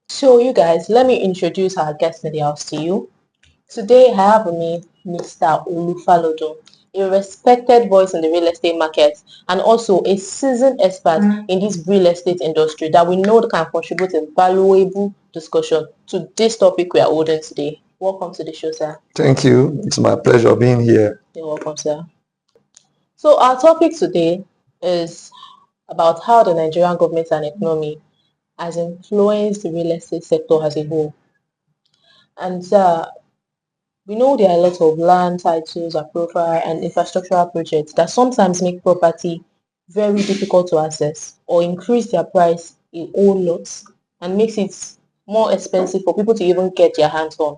So you guys, let me introduce our guest in the house to you. Today I have with me Mr. Olufalodo, a respected voice in the real estate market and also a seasoned expert in this real estate industry that we know can contribute a valuable discussion to this topic we are holding today. Welcome to the show, sir. Thank you. It's my pleasure being here. You're welcome, sir. So our topic today is about how the Nigerian government and economy has influenced the real estate sector as a whole. And we know there are a lot of land titles, approval, and infrastructural projects that sometimes make property very difficult to access or increase their price a whole lot and makes it more expensive for people to even get their hands on.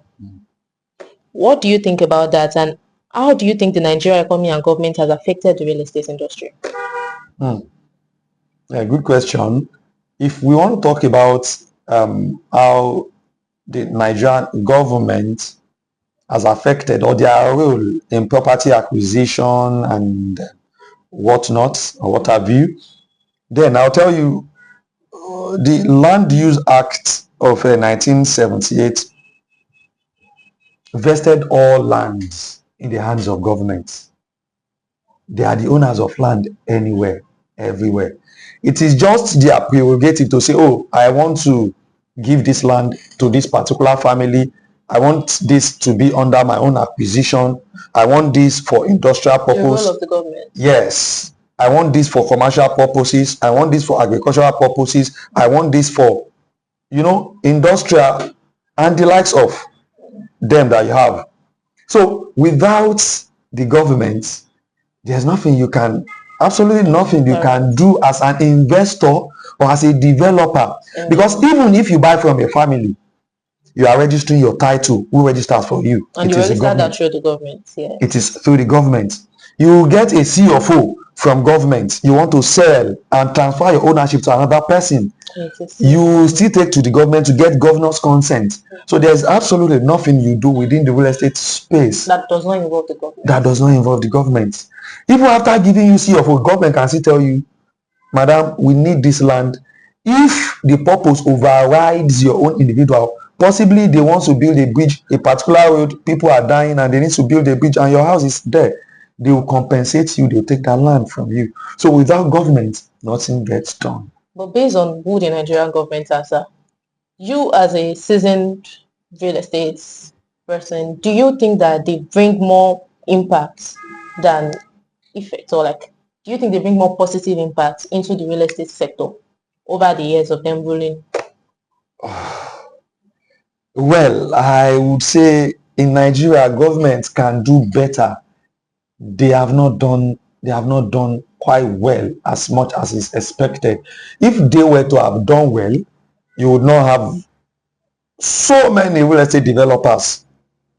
What do you think about that, and how do you think the Nigerian economy and government has affected the real estate industry? Yeah, good question. If we want to talk about how the Nigerian government has affected or their role in property acquisition and whatnot or what have you, then I'll tell you the Land Use Act of 1978 vested all lands in the hands of governments. They are the owners of land anywhere, everywhere. It is just their prerogative to say, oh, I want to give this land to this particular family. I want this to be under my own acquisition. I want this for industrial purpose. The role of the government. Yes. I want this for commercial purposes. I want this for agricultural purposes. I want this for, industrial and the likes of them that you have. So without the government, there's absolutely nothing you can do as an investor or as a developer. Because even if you buy from a family, you are registering your title. Who registers for you? And you register that through the government. Yeah. It is through the government. You get a CFO from government. You want to sell and transfer your ownership to another person. You still take to the government to get governor's consent. So there's absolutely nothing you do within the real estate space that does not involve the government. That does not involve the government. Even after giving you CFO, government can still tell you, madam, we need this land. If the purpose overrides your own individual, possibly they want to build a bridge, a particular road, people are dying and they need to build a bridge and your house is there, they will compensate you, they'll take that land from you. So without government, nothing gets done. But based on who the Nigerian government are, sir, you as a seasoned real estate person, do you think that they bring more impact than effect, or do you think they bring more positive impact into the real estate sector over the years of them ruling? Well, I would say in Nigeria, government can do better. They have not done quite well as much as is expected. If they were to have done well, you would not have so many real estate developers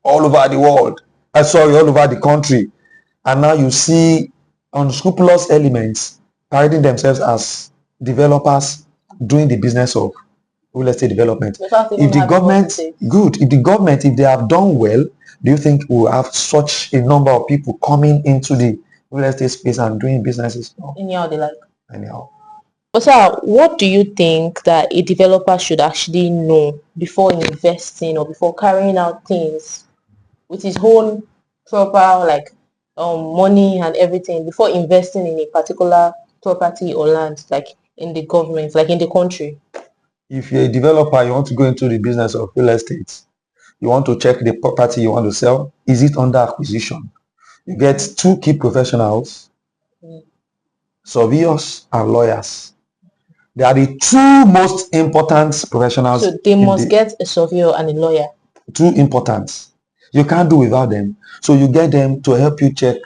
all over the world. All over the country. And now you see unscrupulous elements parading themselves as developers doing the business of real estate development. If the government, if they have done well, do you think we'll have such a number of people coming into the real estate space and doing businesses? No. Anyhow they like. Anyhow. But sir, what do you think that a developer should actually know before investing or before carrying out things with his own proper money and everything before investing in a particular property or land, in the government, in the country? If you're a developer, you want to go into the business of real estate, you want to check the property you want to sell. Is it under acquisition? You get two key professionals, surveyors and lawyers. They are the two most important professionals. So they must get a surveyor and a lawyer. Two important. You can't do without them. So you get them to help you check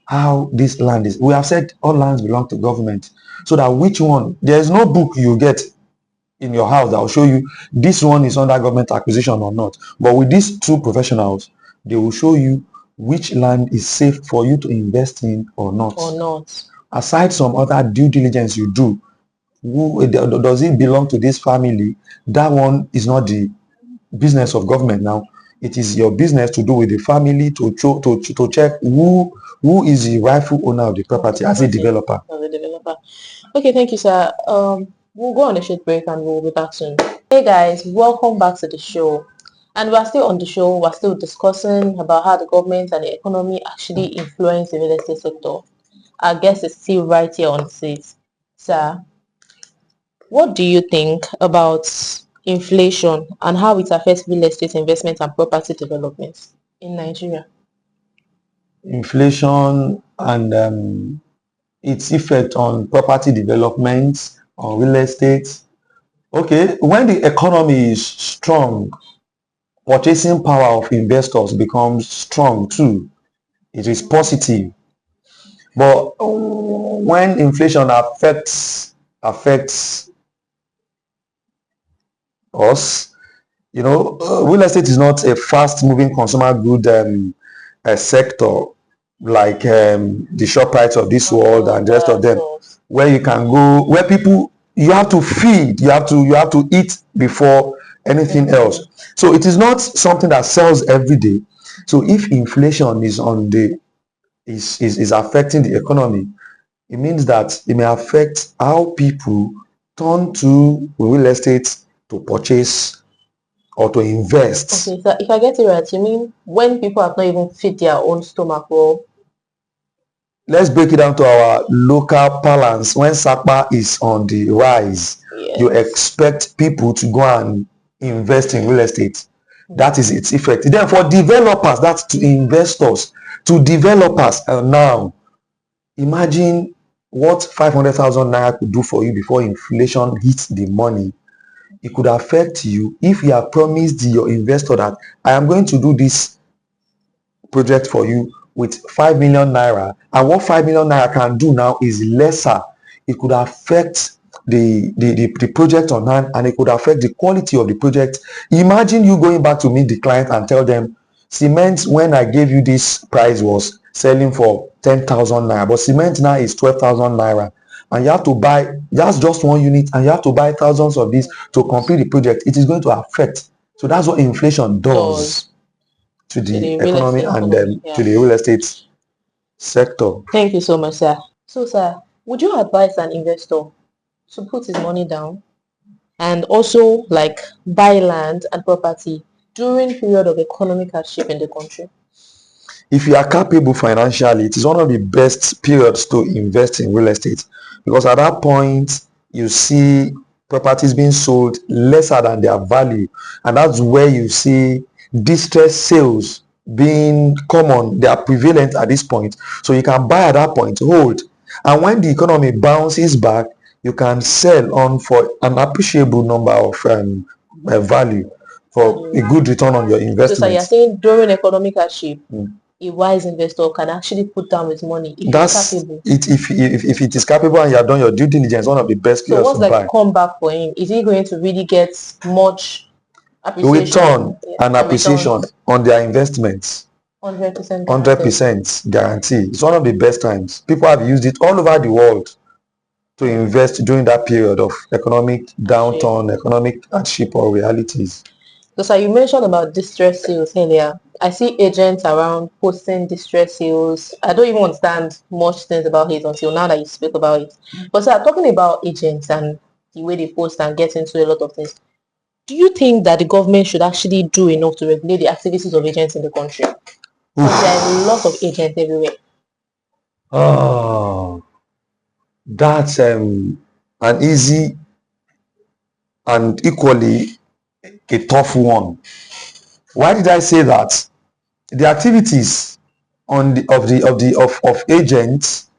how this land is. We have said all lands belong to government. So that which one, there's no book you get in your house that will show you this one is under government acquisition or not. But with these two professionals, they will show you which land is safe for you to invest in or not. Aside some other due diligence you do, does it belong to this family? That one is not the business of government now. It is your business to do with the family to check who is the rightful owner of the property as a developer. Okay, thank you, sir. We'll go on a short break and we'll be back soon. Hey guys, welcome back to the show. And we're still on the show, we're still discussing about how the government and the economy actually influence the real estate sector. Our guest is still right here on the seat. Sir, what do you think about inflation and how it affects real estate investment and property development in Nigeria? Inflation and its effect on property development, on real estate. Okay, when the economy is strong, purchasing power of investors becomes strong too. It is positive. But when inflation affects us, real estate is not a fast-moving consumer good sector like the ShopRites of this world and the rest of them, where you can go, where people you have to feed, you have to eat before anything else. So it is not something that sells every day. So if inflation is affecting the economy, it means that it may affect how people turn to real estate to purchase or to invest. Okay, so if I get it right, you mean when people have not even feed their own stomach well? Let's break it down to our local balance. When SAPA is on the rise, you expect people to go and invest in real estate. That is its effect. Then for developers, that's to investors, to developers. Now, imagine what 500,000 naira could do for you before inflation hits the money. It could affect you if you have promised your investor that I am going to do this project for you with 5 million naira, and what 5 million naira can do now is lesser. It could affect the project on hand, and it could affect the quality of the project. Imagine you going back to meet the client and tell them, cement when I gave you this price was selling for 10,000 naira, but cement now is 12,000 naira, and you have to buy, that's just one unit, and you have to buy thousands of these to complete the project. It is going to affect. So that's what inflation does to the economy and to the real estate sector. Thank you so much, sir. So, sir, would you advise an investor to put his money down and also like buy land and property during period of economic hardship in the country? If you are capable financially, it is one of the best periods to invest in real estate, because at that point you see properties being sold lesser than their value, and that's where you see distressed sales being common. They are prevalent at this point, so you can buy at that point, hold, and when the economy bounces back, you can sell on for an appreciable number of value, for a good return on your investment. So you're saying during economic hardship, a wise investor can actually put down his money if that's he's capable. If it is capable and you have done your due diligence, one of the best So what's like the comeback for him? Is he going to really get much appreciation? Return and appreciation on their investments? 100% guarantee. It's one of the best times. People have used it all over the world to invest during that period of economic downturn, economic hardship or realities. So, sir, you mentioned about distress sales earlier. I see agents around posting distress sales. I don't even understand much things about it until now that you speak about it. But sir, talking about agents and the way they post and get into a lot of things, do you think that the government should actually do enough to regulate the activities of agents in the country? Because there are a lot of agents everywhere. Oh, that's an easy and equally a tough one. Why did I say that? The activities of agents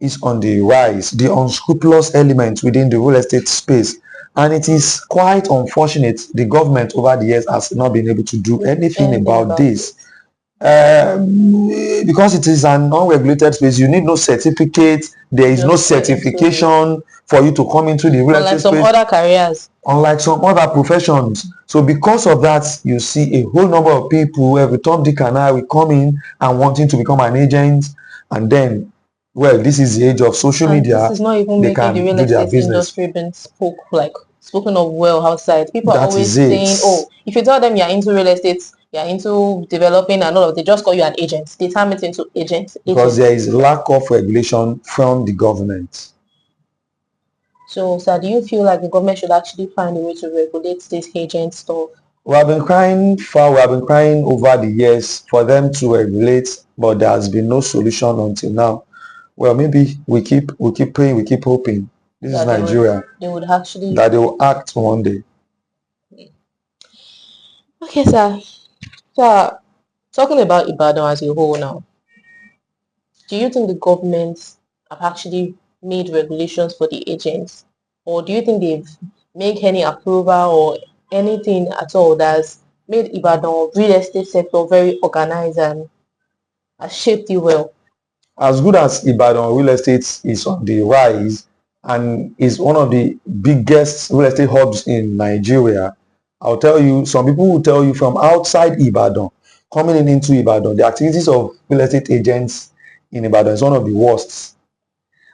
is on the rise, the unscrupulous element within the real estate space, and it is quite unfortunate the government over the years has not been able to do anything about this. Because it is an unregulated space, you need no certificate. There is no certification for you to come into the real estate space. Unlike some other careers. Unlike some other professions. So because of that, you see a whole number of people, every Tom, Dick and I will come in and wanting to become an agent, and then, well, this is the age of social media. This is not even making the real estate industry being spoken of well outside. People are always saying, oh, if you tell them you're into real estate, you're into developing and all of, they just call you an agent. They turn it into agent. Because there is lack of regulation from the government. So, sir, do you feel like the government should actually find a way to regulate this agent stuff? We have been crying over the years for them to regulate, but there has been no solution until now. Well, maybe we keep praying, we keep hoping. This is That Nigeria, they would actually. that they will act one day. Okay, sir. Sir, talking about Ibadan as a whole now, do you think the government have actually made regulations for the agents? Or do you think they've made any approval or anything at all that's made Ibadan real estate sector very organized and has shaped you well? As good as Ibadan real estate is on the rise and is one of the biggest real estate hubs in Nigeria, I'll tell you, some people will tell you from outside Ibadan, coming into Ibadan, the activities of real estate agents in Ibadan is one of the worst.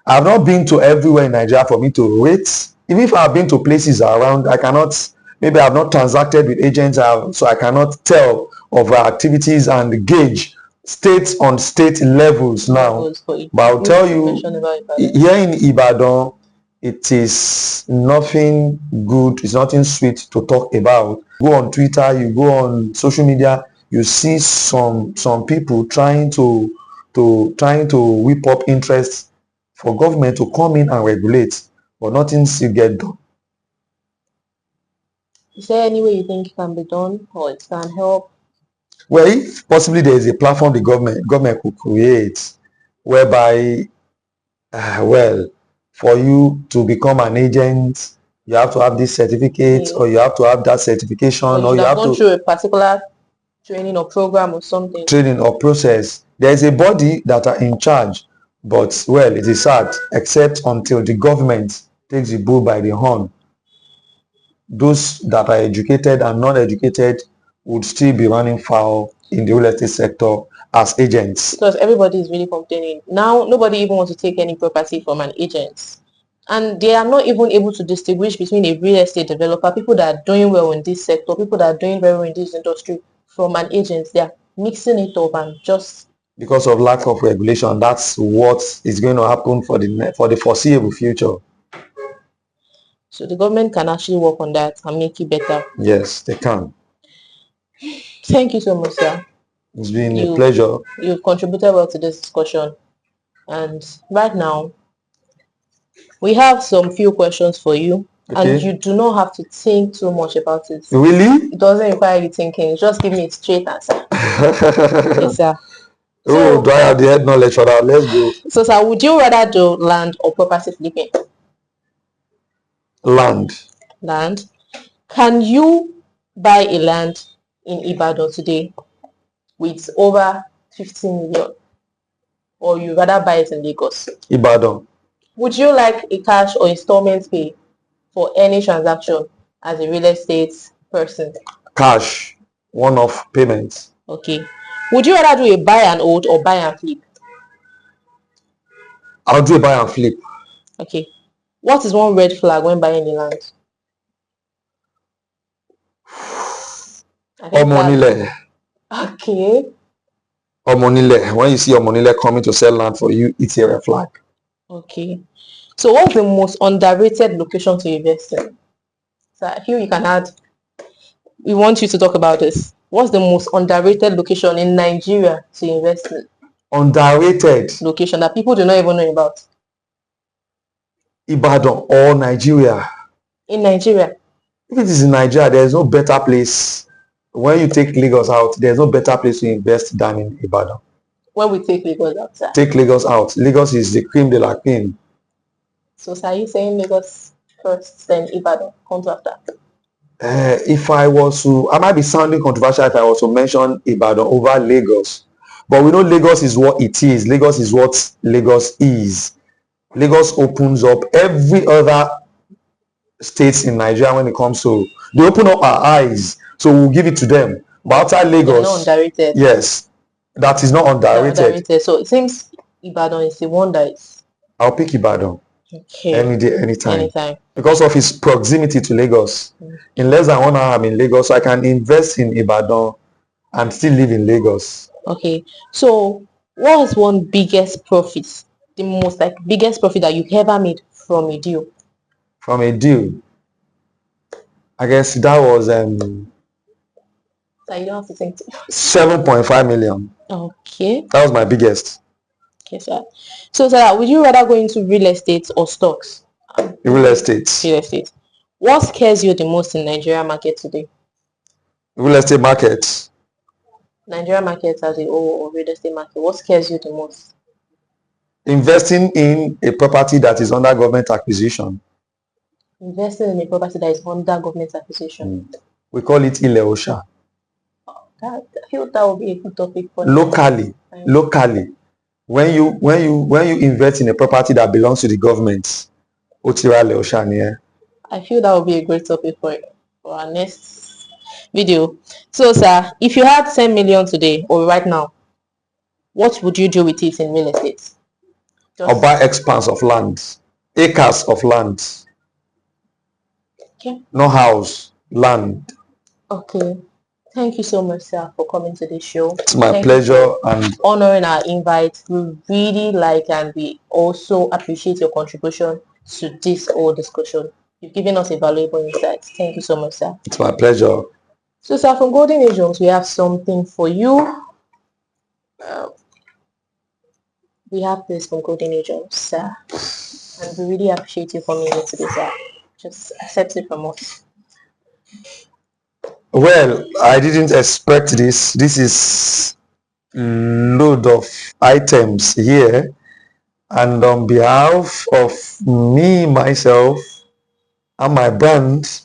I've not been to everywhere in Nigeria for me to rate. Even if I've been to places around, I cannot, maybe I've not transacted with agents, so I cannot tell of our activities and gauge state on state levels now. But I'll tell you, here in Ibadan, it is nothing good, it's nothing sweet to talk about. Go on Twitter, you go on social media, you see some people trying to whip up interest for government to come in and regulate, but nothing still get done. Is there any way you think it can be done or it can help? Well, if possibly there is a platform the government could create whereby, well, for you to become an agent, you have to have this certificate, or you have to have that certification, or you have to go through a particular training or program or something. Training or process. There is a body that are in charge, but well, it is sad, except until the government takes the bull by the horn. Those that are educated and non-educated would still be running foul in the real estate sector as agents. Because everybody is really complaining. Now, nobody even wants to take any property from an agent. And they are not even able to distinguish between a real estate developer, people that are doing well in this sector, people that are doing very well in this industry, from an agent. They are mixing it up and just... Because of lack of regulation, that's what is going to happen for the foreseeable future. So the government can actually work on that and make it better. Yes, they can. Thank you so much, sir. It's been a pleasure. You've contributed well to this discussion. And right now, we have some few questions for you. Okay. And you do not have to think too much about it. Really? It doesn't require you thinking. Just give me a straight answer. Yes, sir. So, do I have the head knowledge for that? Let's go. So, sir, would you rather do land or property flipping? Land. Land. Can you buy a land in Ibadan today with over 15 million? Or you rather buy it in Lagos? Ibadan. Would you like a cash or installment pay for any transaction as a real estate person? Cash. One-off payments. Okay. Would you rather do a buy and hold or buy and flip? I'll do a buy and flip. Okay. What is one red flag when buying a land? Omonile. Okay. Omonile. When you see Omonile coming to sell land for you, it's a red flag. Okay. So what's the most underrated location to invest in? So here you can add, we want you to talk about this. What's the most underrated location in Nigeria to invest in? Underrated location that people do not even know about. Ibadan or Nigeria? In Nigeria. If it is in Nigeria, there is no better place. When you take Lagos out, there is no better place to invest than in Ibadan. When we take Lagos out, sir? Take Lagos out. Lagos is the cream de la cream. So, sir, are you saying Lagos first, then Ibadan comes after? If I was to, I might be sounding controversial if I was to mention Ibadan over Lagos. But we know Lagos is what it is. Lagos is what Lagos is. Lagos opens up every other states in Nigeria when it comes to, they open up our eyes. So we'll give it to them. But outside Lagos, not underrated. Yes, that is not underrated. So it seems Ibadan is the one that is. I'll pick Ibadan. Okay. Any day, anytime. Because of its proximity to Lagos. In less than 1 hour, I'm in Lagos. So I can invest in Ibadan and still live in Lagos. Okay. So what was one biggest profit? The most biggest profit that you ever made from a deal? from a deal. I guess that was So you don't have to think. 7.5 million. Okay. That was my biggest. Okay, sir. So, sir, would you rather go into real estate or stocks? Real estate. Real estate. What scares you the most in Nigeria market today? Real estate market. Nigeria market as a whole or real estate market, what scares you the most? Investing in a property that is under government acquisition. Investing in a property that is under government acquisition. We call it Ile Osha. I feel that would be a good topic for locally. When you invest in a property that belongs to the government, I feel that would be a great topic for our next video. So, sir, if you had 10 million today or right now, what would you do with it in real estate? I'll buy expanse of land, acres of land. Okay. No house, land. Okay. Thank you so much, sir, for coming to the show. It's my pleasure and honoring our invite. We really like and we also appreciate your contribution to this whole discussion. You've given us a valuable insight. Thank you so much, sir. It's my pleasure. So, sir, from Golden Age Homes, we have something for you. We have this from Golden Age Homes, sir. And we really appreciate you coming here today, sir. Just accept it from us. Well, I didn't expect this. This is load of items here. And on behalf of me, myself, and my brand,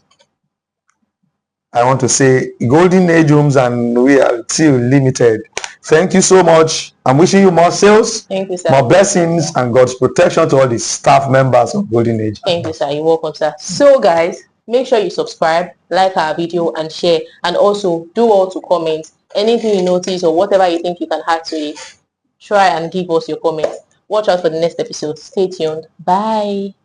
I want to say Golden Age Homes and we are still limited. Thank you so much. I'm wishing you more sales, thank you, sir, more blessings, and God's protection to all the staff members of Golden Age. Thank you, sir. You're welcome, sir. So, guys, make sure you subscribe, like our video, and share. And also, do all to comment. Anything you notice or whatever you think you can add to it, try and give us your comments. Watch out for the next episode. Stay tuned. Bye.